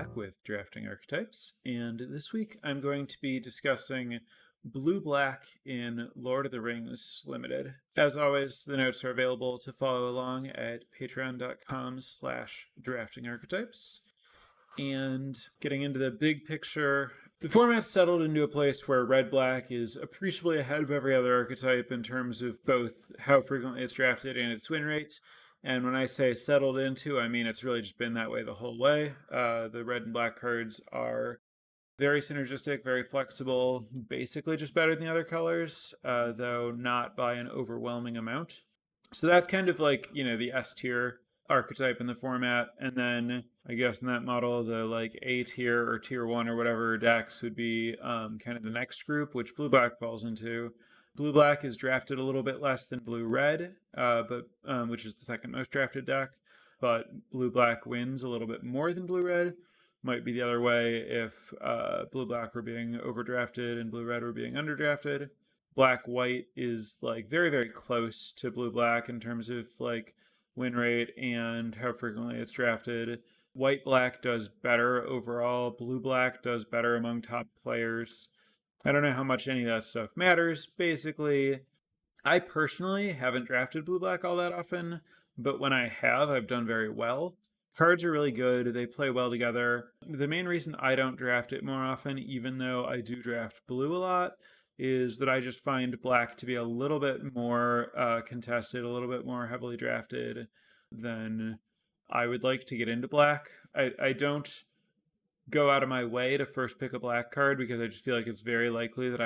back with Drafting Archetypes, and this week I'm going to be discussing blue-black in Lord of the Rings Limited. As always, the notes are available to follow along at patreon.com/draftingarchetypes. And getting into the big picture, the format's settled into a place where red-black is appreciably ahead of every other archetype in terms of both how frequently it's drafted and its win rate. And when I say settled into, I mean it's really just been that way the whole way. The red and black cards are very synergistic, very flexible, basically just better than the other colors, though not by an overwhelming amount. So that's kind of like, the S tier archetype in the format. And then I guess in that model, the like A tier or tier 1 or whatever decks would be kind of the next group, which blue-black falls into. Blue-black is drafted a little bit less than blue-red, but which is the second most drafted deck. But blue-black wins a little bit more than blue-red. Might be the other way if blue-black were being overdrafted and blue-red were being underdrafted. Black-white is like very, very close to blue-black in terms of like win rate and how frequently it's drafted. White-black does better overall. Blue-black does better among top players. I don't know how much any of that stuff matters. Basically, I personally haven't drafted blue-black all that often, but when I have, I've done very well. Cards are really good. They play well together. The main reason I don't draft it more often, even though I do draft blue a lot, is that I just find black to be a little bit more contested, a little bit more heavily drafted than I would like to get into black. I don't go out of my way to first pick a black card because I just feel like it's very likely that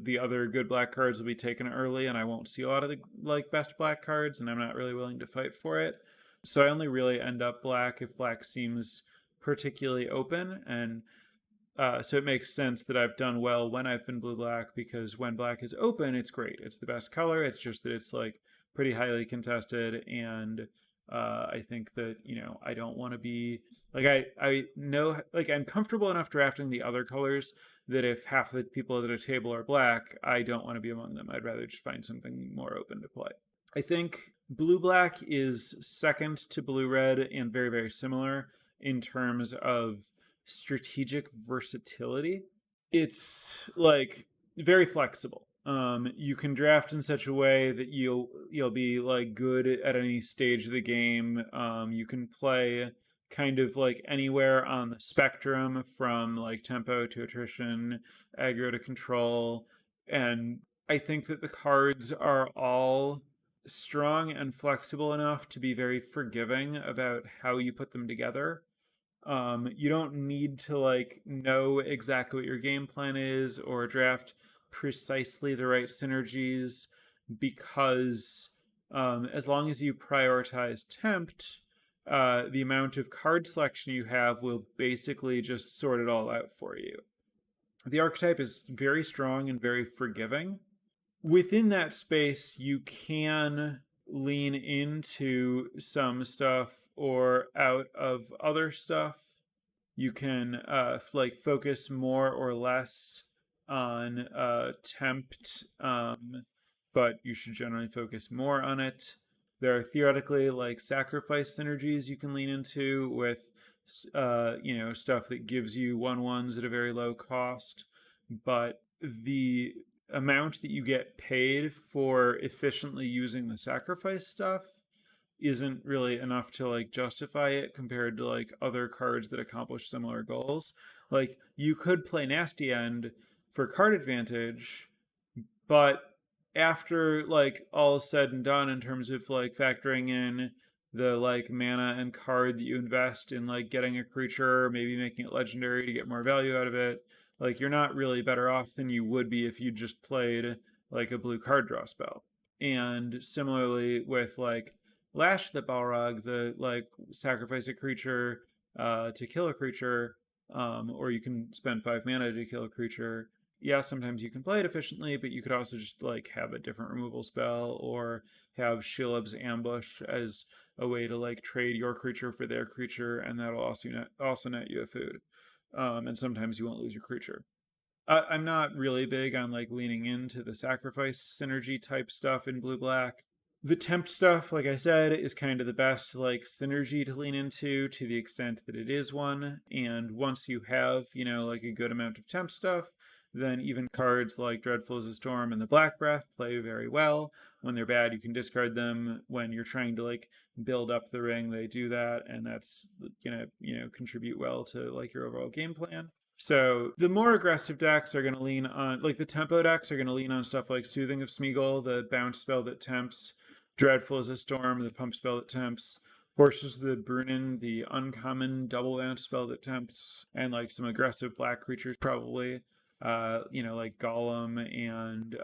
the other good black cards will be taken early and I won't see a lot of the like best black cards, and I'm not really willing to fight for it. So I only really end up black if black seems particularly open, and so it makes sense that I've done well when I've been blue-black, because when black is open, it's great. It's the best color. It's just that it's like pretty highly contested, and I think that, I don't want to be like, I know, like, I'm comfortable enough drafting the other colors that if half the people at a table are black, I don't want to be among them. I'd rather just find something more open to play. I think blue-black is second to blue-red and very, very similar in terms of strategic versatility. It's like very flexible. You can draft in such a way that you'll be like good at any stage of the game. You can play kind of like anywhere on the spectrum, from like tempo to attrition, aggro to control. And I think that the cards are all strong and flexible enough to be very forgiving about how you put them together. You don't need to like know exactly what your game plan is or draft precisely the right synergies, because as long as you prioritize tempt, the amount of card selection you have will basically just sort it all out for you. The archetype is very strong and very forgiving. Within that space, you can lean into some stuff or out of other stuff. You can like focus more or less on tempt, but you should generally focus more on it. There are theoretically like sacrifice synergies you can lean into with stuff that gives you 1/1s at a very low cost, but the amount that you get paid for efficiently using the sacrifice stuff isn't really enough to like justify it compared to like other cards that accomplish similar goals. Like, you could play Nasty End for card advantage, but after like all is said and done in terms of like factoring in the like mana and card that you invest in like getting a creature, maybe making it legendary to get more value out of it, like you're not really better off than you would be if you just played like a blue card draw spell. And similarly with like Lash the Balrog, the like sacrifice a creature to kill a creature, or you can spend 5 mana to kill a creature. Yeah, sometimes you can play it efficiently, but you could also just like have a different removal spell, or have Shelob's Ambush as a way to like trade your creature for their creature, and that'll also net you a food. And sometimes you won't lose your creature. I'm not really big on like leaning into the sacrifice synergy type stuff in blue-black. The temp stuff, like I said, is kind of the best like synergy to lean into to the extent that it is one. And once you have, like a good amount of temp stuff, then even cards like Dreadful as a Storm and the Black Breath play very well. When they're bad, you can discard them. When you're trying to like build up the ring, they do that, and that's gonna, contribute well to like your overall game plan. So the more aggressive decks are going to lean on, like the tempo decks are going to lean on stuff like Soothing of Smeagol, the bounce spell that temps, Dreadful as a Storm, the pump spell that tempts, Horses of the Brunnen, the uncommon double bounce spell that tempts, and like some aggressive black creatures probably, like Golem and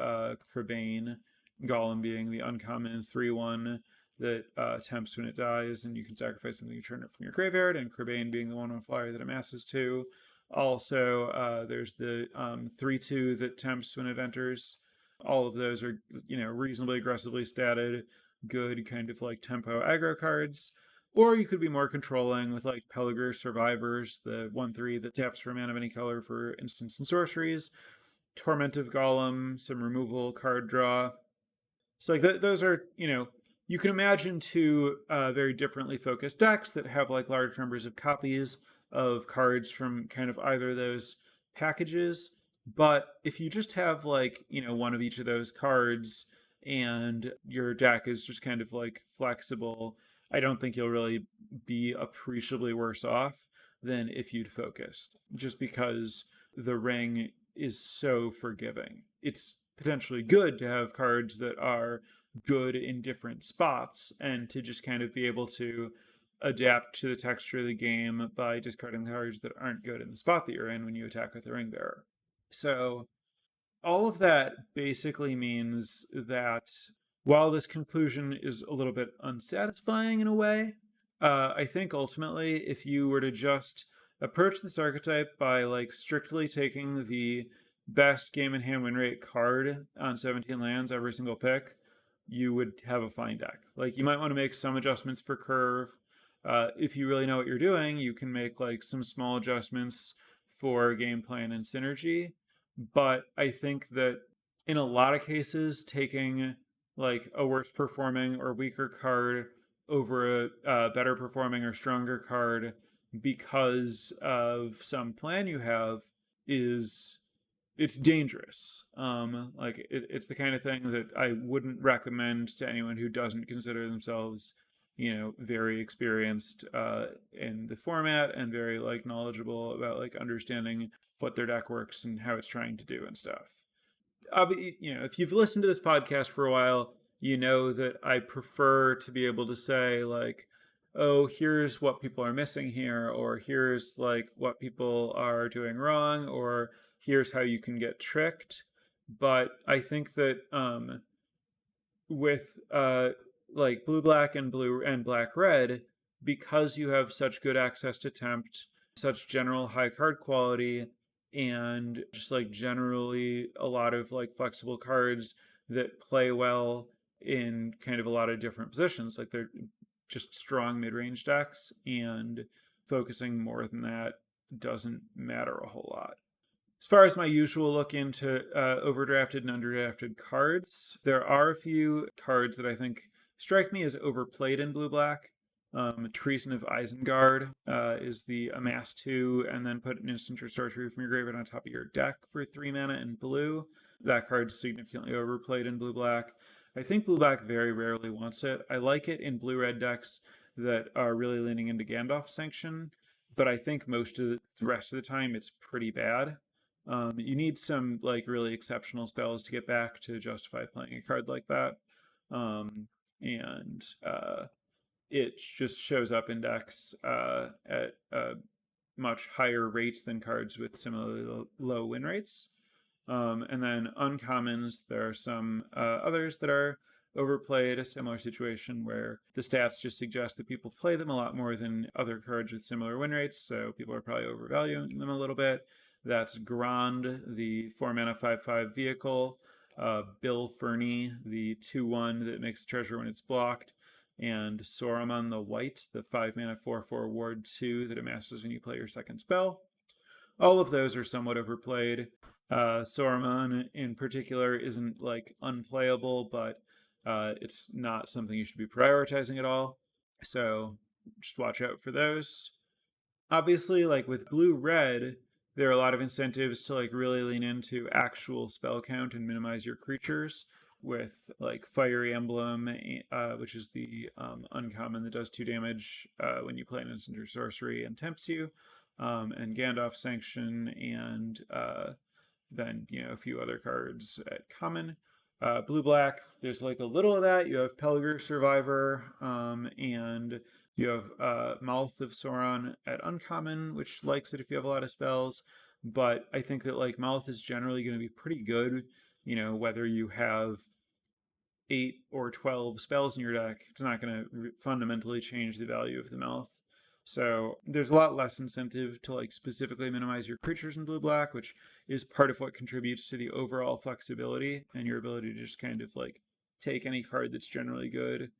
Crebain. Golem being the uncommon 3/1 that tempts when it dies, and you can sacrifice something, you turn it from your graveyard, and Crebain being the 1/1 flyer that amasses 2. Also, there's the 3/2 that tempts when it enters. All of those are, reasonably aggressively statted, good kind of like tempo aggro cards. Or you could be more controlling with like Peligre Survivors, the 1/3 that taps for a mana of any color for instants and sorceries. Tormentive Golem, some removal card draw. So like those are, you can imagine two very differently focused decks that have like large numbers of copies of cards from kind of either of those packages. But if you just have like, one of each of those cards and your deck is just kind of like flexible, I don't think you'll really be appreciably worse off than if you'd focused, just because the ring is so forgiving. It's potentially good to have cards that are good in different spots and to just kind of be able to adapt to the texture of the game by discarding cards that aren't good in the spot that you're in when you attack with the ring bearer. So all of that basically means that while this conclusion is a little bit unsatisfying in a way, I think ultimately if you were to just approach this archetype by like strictly taking the best game in hand win rate card on 17 lands every single pick, you would have a fine deck. Like you might want to make some adjustments for curve. If you really know what you're doing, you can make like some small adjustments for game plan and synergy. But I think that in a lot of cases, taking like a worse performing or weaker card over a better performing or stronger card because of some plan you have is it's dangerous. It's the kind of thing that I wouldn't recommend to anyone who doesn't consider themselves, very experienced in the format and very like knowledgeable about like understanding what their deck works and how it's trying to do and stuff. If you've listened to this podcast for a while, you know that I prefer to be able to say like, oh, here's what people are missing here, or here's like what people are doing wrong, or here's how you can get tricked. But I think that with like blue black and blue and black red, because you have such good access to tempt, such general high card quality, and just like generally a lot of like flexible cards that play well in kind of a lot of different positions, like they're just strong mid-range decks, and focusing more than that doesn't matter a whole lot. As far as my usual look into overdrafted and underdrafted cards, there are a few cards that I think strike me as overplayed in blue-black. Treason of Isengard is the amass 2 and then put an instant or sorcery from your graveyard on top of your deck for 3 mana in blue. That card's significantly overplayed in blue-black. I think blue-black very rarely wants it. I like it in blue-red decks that are really leaning into Gandalf Sanction, but I think most of the rest of the time it's pretty bad. You need some like really exceptional spells to get back to justify playing a card like that. And it just shows up in decks at a much higher rate than cards with similarly low win rates. And then uncommons, there are some others that are overplayed, a similar situation where the stats just suggest that people play them a lot more than other cards with similar win rates, so people are probably overvaluing them a little bit. That's Grand, the 4 mana 5/5 vehicle, Bill Fernie, the 2/1 that makes treasure when it's blocked, and Saruman the White, the 5 mana 4/4 ward 2 that amasses when you play your second spell. All of those are somewhat overplayed. Saruman in particular isn't like unplayable, but It's not something you should be prioritizing at all. So just watch out for those. Obviously, like with blue red, there are a lot of incentives to like really lean into actual spell count and minimize your creatures with like Fiery Emblem, which is the uncommon that does 2 damage when you play an instant or sorcery and tempts you, and Gandalf Sanction, and then a few other cards at common. Blue black, there's like a little of that. You have Pelgr Survivor, and you have Mouth of Sauron at uncommon, which likes it if you have a lot of spells. But I think that like Mouth is generally going to be pretty good, whether you have 8 or 12 spells in your deck. It's not going to fundamentally change the value of the Mouth. So there's a lot less incentive to like specifically minimize your creatures in blue black, which is part of what contributes to the overall flexibility and your ability to just kind of like take any card that's generally good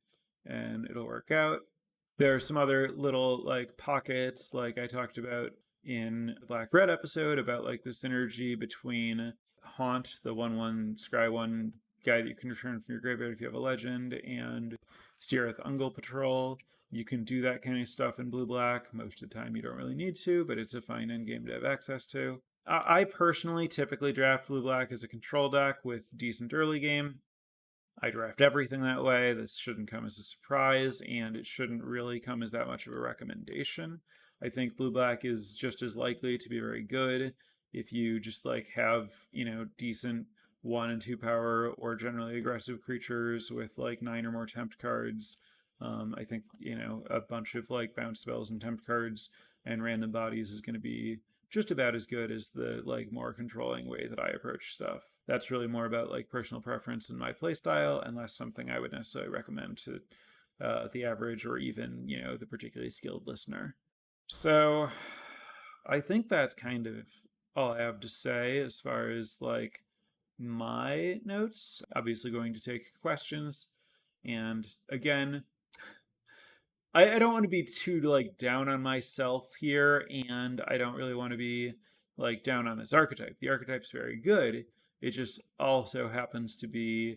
and it'll work out. There are some other little like pockets, like I talked about in the Black Red episode, about like the synergy between Haunt, the 1/1 Scry 1 guy that you can return from your graveyard if you have a legend, and Sierrath Ungle Patrol. You can do that kind of stuff in blue black. Most of the time you don't really need to, but it's a fine endgame to have access to. I personally typically draft blue black as a control deck with decent early game. I draft everything that way. This shouldn't come as a surprise, and it shouldn't really come as that much of a recommendation. I think blue black is just as likely to be very good if you just like have, decent 1 and 2 power or generally aggressive creatures with like 9 or more tempt cards. I think, a bunch of like bounce spells and tempt cards and random bodies is going to be just about as good as the like more controlling way that I approach stuff. That's really more about like personal preference and my playstyle, and less something I would necessarily recommend to the average or even the particularly skilled listener. So I think that's kind of all I have to say as far as like my notes. Obviously going to take questions, and again, I don't want to be too like down on myself here, and I don't really want to be like down on this archetype. The archetype's very good. It just also happens to be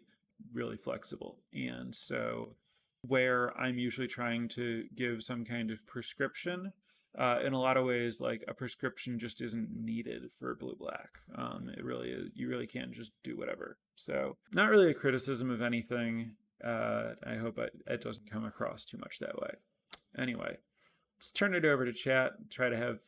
really flexible. And so where I'm usually trying to give some kind of prescription, in a lot of ways, like a prescription just isn't needed for blue black. It really is, you really can't just do whatever. So not really a criticism of anything. I hope it doesn't come across too much that way. Anyway, let's turn it over to chat, try to have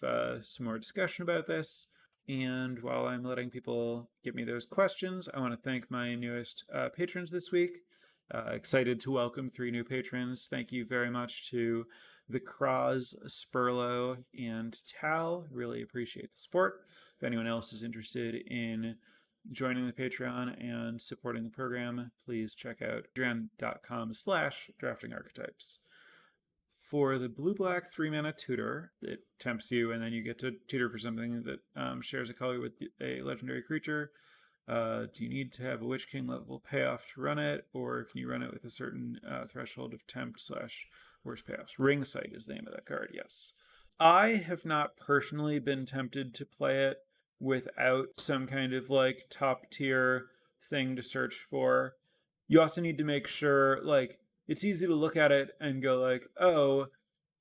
some more discussion about this. And while I'm letting people give me those questions, I want to thank my newest patrons this week. Excited to welcome 3 new patrons. Thank you very much to the Kraz, Spurlo, and Tal. Really appreciate the support. If anyone else is interested in joining the Patreon and supporting the program, please check out patreon.com/draftingarchetypes. For the blue-black 3-mana tutor, it tempts you, and then you get to tutor for something that shares a color with a legendary creature. Do you need to have a Witch King level payoff to run it, or can you run it with a certain threshold of tempt/worst payoffs? Ring Sight is the name of that card, yes. I have not personally been tempted to play it without some kind of like top tier thing to search for. You also need to make sure, like, it's easy to look at it and go like, oh,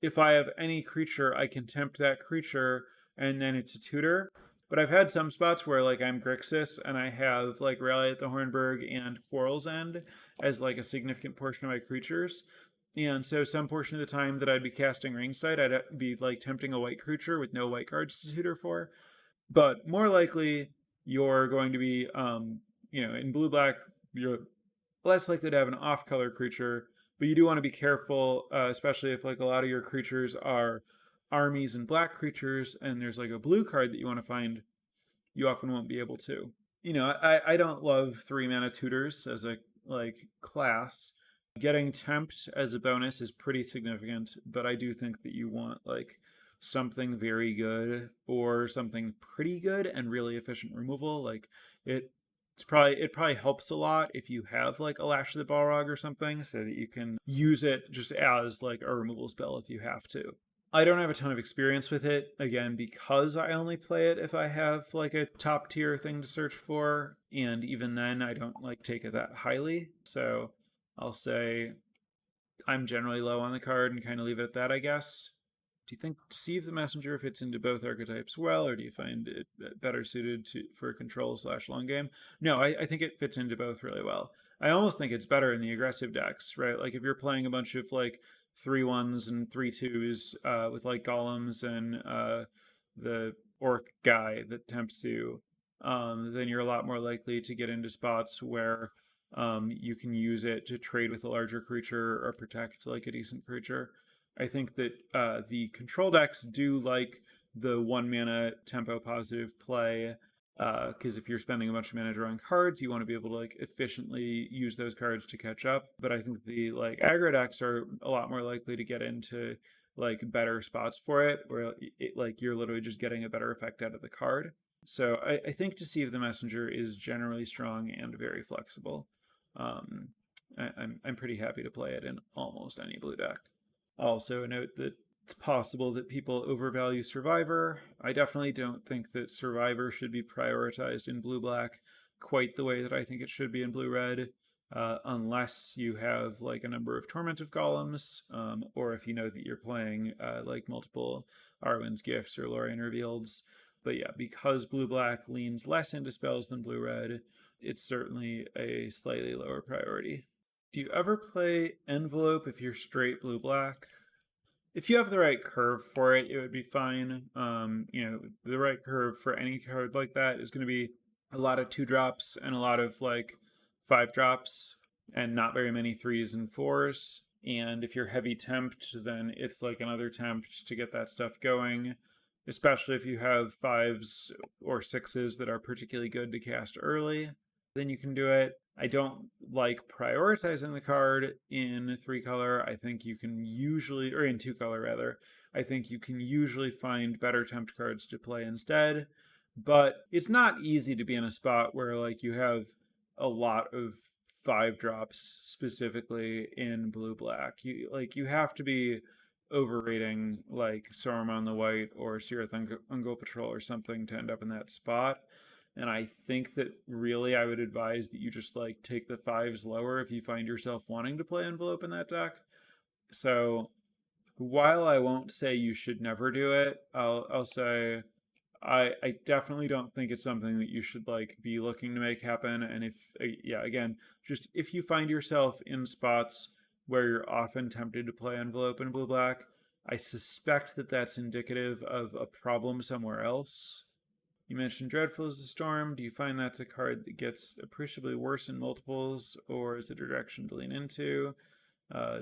if I have any creature, I can tempt that creature, and then it's a tutor. But I've had some spots where like I'm Grixis and I have like Rally at the Hornburg and Quarrel's End as like a significant portion of my creatures. And so some portion of the time that I'd be casting Ringside, I'd be like tempting a white creature with no white cards to tutor for. But more likely, you're going to be, in blue black, you're less likely to have an off-color creature, but you do want to be careful, especially if like a lot of your creatures are armies and black creatures, and there's like a blue card that you want to find, you often won't be able to. I don't love 3-mana tutors as a like class. Getting tempt as a bonus is pretty significant, but I do think that you want like something very good or something pretty good and really efficient removal. Like it probably helps a lot if you have like a Lash of the Balrog or something, so that you can use it just as like a removal spell if you have to. I don't have a ton of experience with it, again, because I only play it if I have like a top tier thing to search for, and even then I don't like take it that highly. So I'll say I'm generally low on the card and kind of leave it at that, I guess. Do you think Deceive the Messenger fits into both archetypes well, or do you find it better suited for control/long game? No, I think it fits into both really well. I almost think it's better in the aggressive decks, right? Like if you're playing a bunch of like 3/1s and 3/2s with like golems and the orc guy that tempts you, then you're a lot more likely to get into spots where you can use it to trade with a larger creature or protect like a decent creature. I think that the control decks do like the 1 mana tempo positive play, because if you're spending a bunch of mana drawing cards, you want to be able to like efficiently use those cards to catch up. But I think the like aggro decks are a lot more likely to get into like better spots for it, where like you're literally just getting a better effect out of the card. So I think Deceive the Messenger is generally strong and very flexible. Um, I'm pretty happy to play it in almost any blue deck. Also, note that it's possible that people overvalue Survivor. I definitely don't think that Survivor should be prioritized in blue black quite the way that I think it should be in blue red, unless you have like a number of Torment of Golems, or if you know that you're playing like multiple Arwen's Gifts or Lorien Revealeds. But yeah, because blue black leans less into spells than blue red, it's certainly a slightly lower priority. Do you ever play Envelope if you're straight blue black? If you have the right curve for it, it would be fine. The right curve for any card like that is going to be a lot of 2 drops and a lot of like 5 drops and not very many 3s and 4s. And if you're heavy tempt, then it's like another tempt to get that stuff going, especially if you have 5s or 6s that are particularly good to cast early. Then you can do it. I don't like prioritizing the card in 3-color. I think you can usually, or in 2-color rather, I think you can usually find better tempt cards to play instead. But it's not easy to be in a spot where like you have a lot of 5 drops specifically in blue black. You have to be overrating like Saruman the White or Cirith Ungol Patrol or something to end up in that spot. And I think that really I would advise that you just like take the 5s lower if you find yourself wanting to play Envelope in that deck. So while I won't say you should never do it, I'll say I definitely don't think it's something that you should like be looking to make happen. And if again, just if you find yourself in spots where you're often tempted to play Envelope in blue black, I suspect that that's indicative of a problem somewhere else. You mentioned Dreadful as a Storm. Do you find that's a card that gets appreciably worse in multiples, or is it a direction to lean into?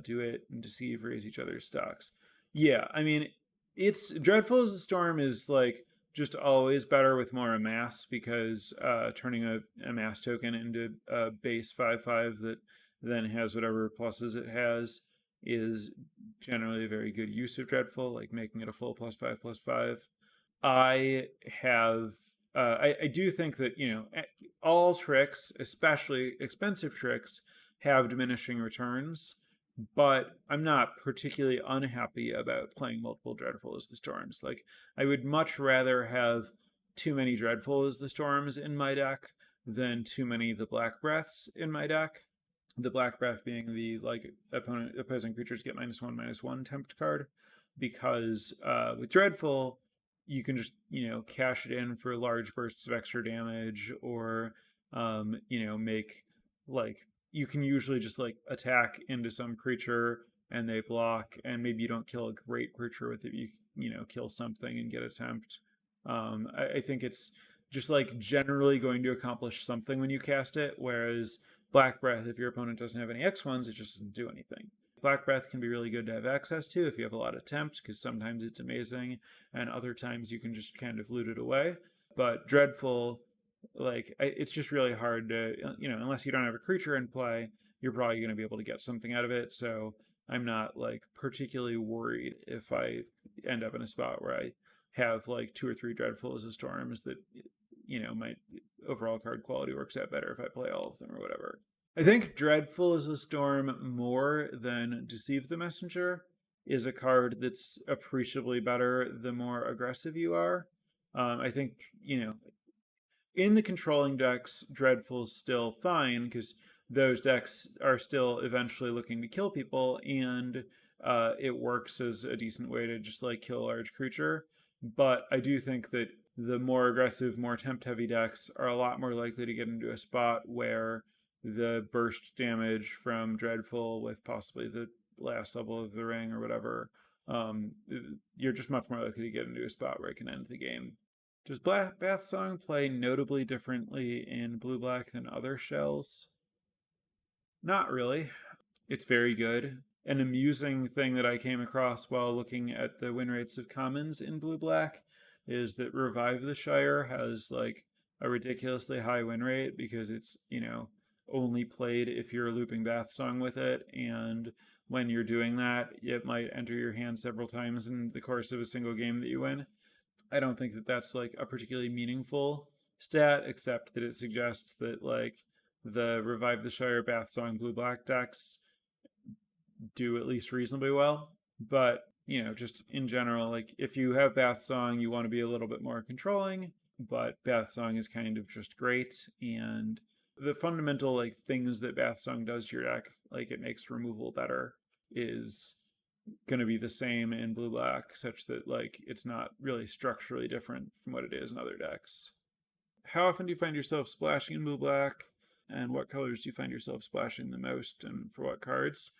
Do it and deceive, raise each other's stocks. Yeah, I mean, it's Dreadful as a Storm is like just always better with more amass, because turning a amass token into a base 5/5 that then has whatever pluses it has is generally a very good use of Dreadful, like making it a full +5/+5. I have I do think that all tricks, especially expensive tricks, have diminishing returns, but I'm not particularly unhappy about playing multiple Dreadful as the Storms. Like I would much rather have too many Dreadful as the Storms in my deck than too many of the Black Breaths in my deck. The Black Breath being the like opposing creatures get -1/-1 tempt card, because with Dreadful you can just cash it in for large bursts of extra damage, or make like you can usually just like attack into some creature and they block, and maybe you don't kill a great creature with it, you kill something and get a tempt. I think it's just like generally going to accomplish something when you cast it, whereas Black Breath, if your opponent doesn't have any X1s, it just doesn't do anything. Black Breath can be really good to have access to if you have a lot of tempt, because sometimes it's amazing, and other times you can just kind of loot it away. But Dreadful, it's just really hard to, unless you don't have a creature in play, you're probably going to be able to get something out of it. So I'm not like particularly worried if I end up in a spot where I have like 2 or 3 Dreadful as a Storms that, my overall card quality works out better if I play all of them or whatever. I think Dreadful as a Storm more than Deceive the Messenger is a card that's appreciably better the more aggressive you are. I think, in the controlling decks, Dreadful's still fine, because those decks are still eventually looking to kill people, and it works as a decent way to just like kill a large creature. But I do think that the more aggressive, more tempt heavy decks are a lot more likely to get into a spot where the burst damage from Dreadful with possibly the last level of the ring or whatever, um, you're just much more likely to get into a spot where it can end the game. Does Bath Song play notably differently in blue black than other shells? Not really. It's very good. An amusing thing that I came across while looking at the win rates of commons in blue black is that Revive the Shire has like a ridiculously high win rate because it's, only played if you're looping Bath Song with it. And when you're doing that, it might enter your hand several times in the course of a single game that you win. I don't think that that's like a particularly meaningful stat, except that it suggests that like the Revive the Shire Bath Song blue black decks do at least reasonably well. But, just in general, like if you have Bath Song, you want to be a little bit more controlling, but Bath Song is kind of just great. And the fundamental like things that Bath Song does to your deck, like it makes removal better, is going to be the same in blue black, such that like it's not really structurally different from what it is in other decks. How often do you find yourself splashing in blue black, and what colors do you find yourself splashing the most, and for what cards?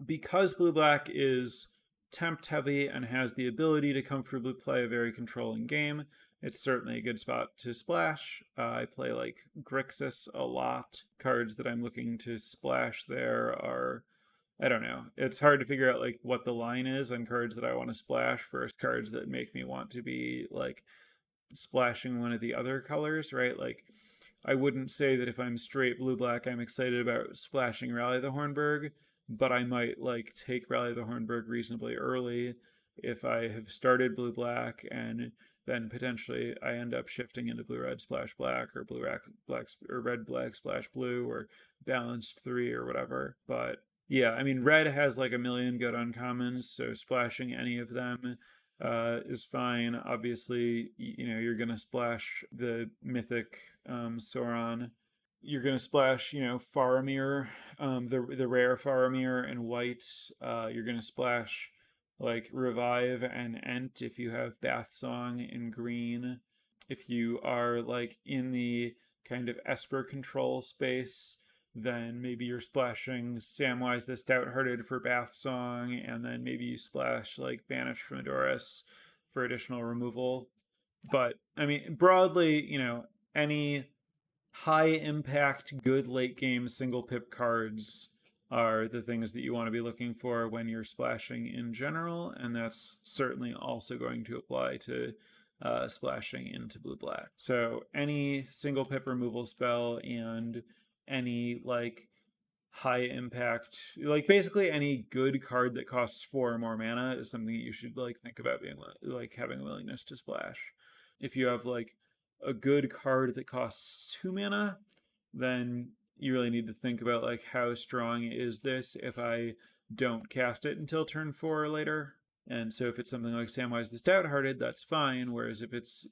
Because blue black is tempt heavy and has the ability to comfortably play a very controlling game, it's certainly a good spot to splash. I play like Grixis a lot. Cards that I'm looking to splash there are, I don't know. It's hard to figure out like what the line is on cards that I want to splash versus cards that make me want to be like splashing one of the other colors, right? Like I wouldn't say that if I'm straight blue black, I'm excited about splashing Rally the Hornburg, but I might like take Rally the Hornburg reasonably early if I have started blue black and then potentially I end up shifting into blue red splash black or blue black or red black splash blue or balanced 3 or whatever. But yeah, I mean red has like a million good uncommons, so splashing any of them is fine. Obviously, you're gonna splash the mythic Sauron. You're gonna splash, Faramir, the rare Faramir in white. You're gonna splash like Revive and Ent if you have Bath Song in green. If you are like in the kind of Esper control space, then maybe you're splashing Samwise the Stout-Hearted for Bath Song, and then maybe you splash like Banish from Adoris for additional removal. But I mean, broadly, any high impact, good late game single pip cards are the things that you want to be looking for when you're splashing in general, and that's certainly also going to apply to splashing into blue black. So any single pip removal spell and any like high impact, like basically any good card that costs 4 or more mana is something that you should like think about being like having a willingness to splash. If you have like a good card that costs 2 mana, then you really need to think about like how strong is this if I don't cast it until turn 4 or later. And so if it's something like Samwise the Stout-Hearted, that's fine. Whereas if it's,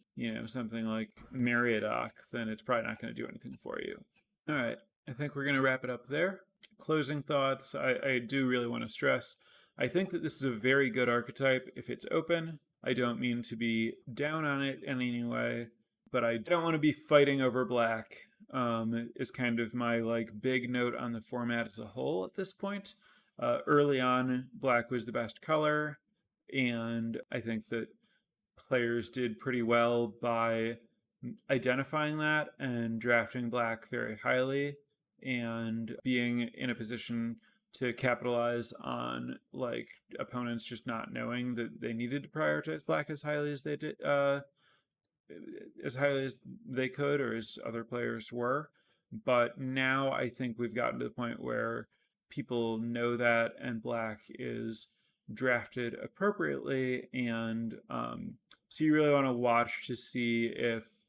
something like Meriadoc, then it's probably not going to do anything for you. All right, I think we're going to wrap it up there. Closing thoughts, I do really want to stress, I think that this is a very good archetype if it's open. I don't mean to be down on it in any way, but I don't want to be fighting over black, is kind of my like big note on the format as a whole at this point. Early on, black was the best color, and I think that players did pretty well by identifying that and drafting black very highly and being in a position to capitalize on like opponents just not knowing that they needed to prioritize black as highly as they did, as highly as they could or as other players were. But now I think we've gotten to the point where people know that, and black is drafted appropriately. And so you really want to watch to see if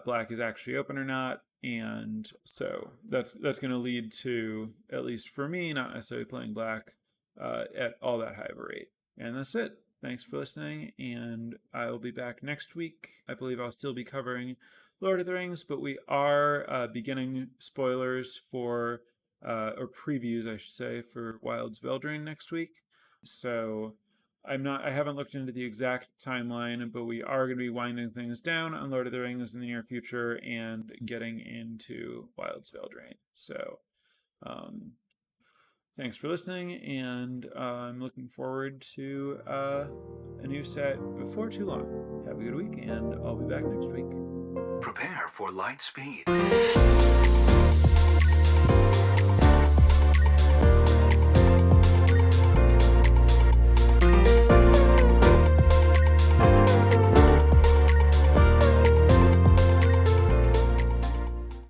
black is actually open or not. And so that's going to lead to, at least for me, not necessarily playing black at all that high of a rate. And that's it. Thanks for listening, and I will be back next week. I believe I'll still be covering Lord of the Rings, but we are beginning spoilers for, or previews, I should say, for Wilds of Eldraine next week. So I haven't looked into the exact timeline, but we are going to be winding things down on Lord of the Rings in the near future and getting into Wilds of Eldraine. So, thanks for listening, and I'm looking forward to a new set before too long. Have a good week, and I'll be back next week. Prepare for light speed.